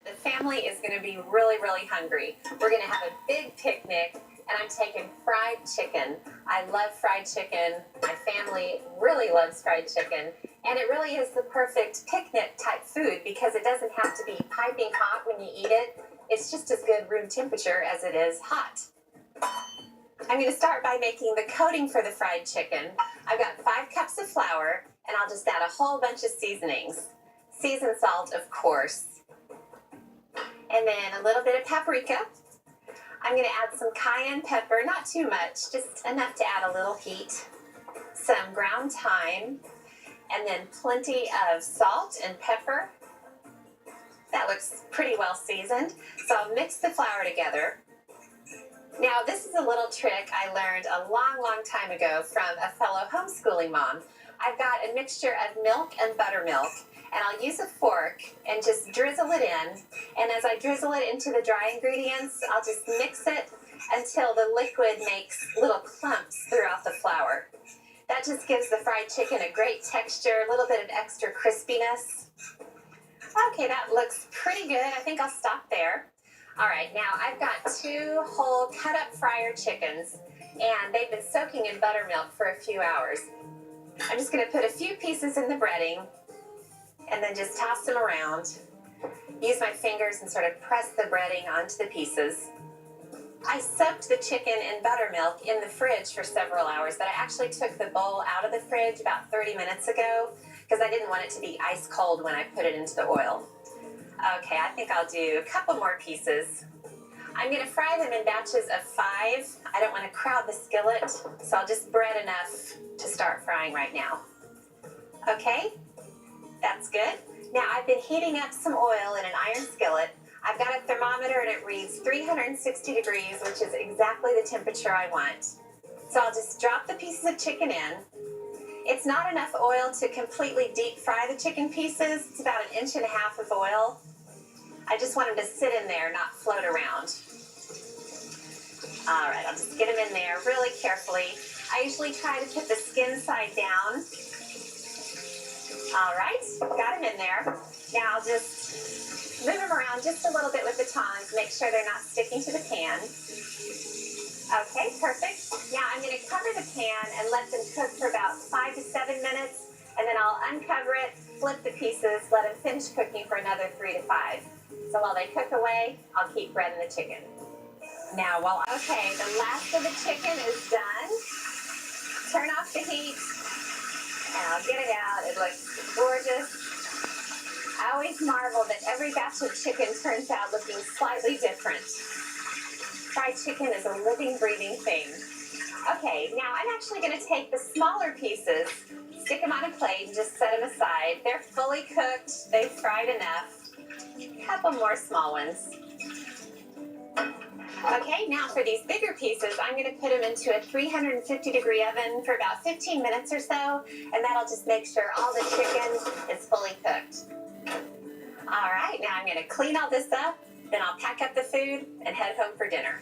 The family is going to be really, really hungry. We're going to have a big picnic, and I'm taking fried chicken. I love fried chicken. My family really loves fried chicken, and it really is the perfect picnic type food because it doesn't have to be piping hot when you eat it. It's just as good room temperature as it is hot. I'm going to start by making the coating for the fried chicken. I've got 5 cups of flour, and I'll just add a whole bunch of seasonings. Seasoned salt, of course. And then a little bit of paprika. I'm going to add some cayenne pepper, not too much, just enough to add a little heat. Some ground thyme, and then plenty of salt and pepper. That looks pretty well seasoned. So I'll mix the flour together. Now, this is a little trick I learned a long, long time ago from a fellow homeschooling mom. I've got a mixture of milk and buttermilk, and I'll use a fork and just drizzle it in. And as I drizzle it into the dry ingredients, I'll just mix it until the liquid makes little clumps throughout the flour. That just gives the fried chicken a great texture, a little bit of extra crispiness. Okay, that looks pretty good. I think I'll stop there. All right, now I've got 2 whole cut-up fryer chickens, and they've been soaking in buttermilk for a few hours. I'm just going to put a few pieces in the breading, and then just toss them around. Use my fingers and sort of press the breading onto the pieces. I soaked the chicken in buttermilk in the fridge for several hours, but I actually took the bowl out of the fridge about 30 minutes ago because I didn't want it to be ice cold when I put it into the oil. Okay, I think I'll do a couple more pieces. I'm going to fry them in batches of 5. I don't want to crowd the skillet, so I'll just bread enough to start frying right now. Okay, that's good. Now I've been heating up some oil in an iron skillet. I've got a thermometer and it reads 360 degrees, which is exactly the temperature I want. So I'll just drop the pieces of chicken in. It's not enough oil to completely deep fry the chicken pieces. It's about 1.5 inches of oil. I just want them to sit in there, not float around. All right, I'll just get them in there really carefully. I usually try to put the skin side down. All right, got them in there. Now I'll just move them around just a little bit with the tongs, make sure they're not sticking to the pan. Okay, perfect. Now I'm going to cover the pan and let them cook for about 5 to 7 minutes, and then I'll uncover it, flip the pieces, let them finish cooking for another 3 to 5. So while they cook away, I'll keep breading the chicken. Now, okay, the last of the chicken is done. Turn off the heat, and I'll get it out. It looks gorgeous. I always marvel that every batch of chicken turns out looking slightly different. Fried chicken is a living, breathing thing. Okay, now I'm actually going to take the smaller pieces, stick them on a plate, and just set them aside. They're fully cooked. They've fried enough. A couple more small ones. Okay, now for these bigger pieces, I'm going to put them into a 350-degree oven for about 15 minutes or so, and that'll just make sure all the chicken is fully cooked. All right, now I'm going to clean all this up, then I'll pack up the food and head home for dinner.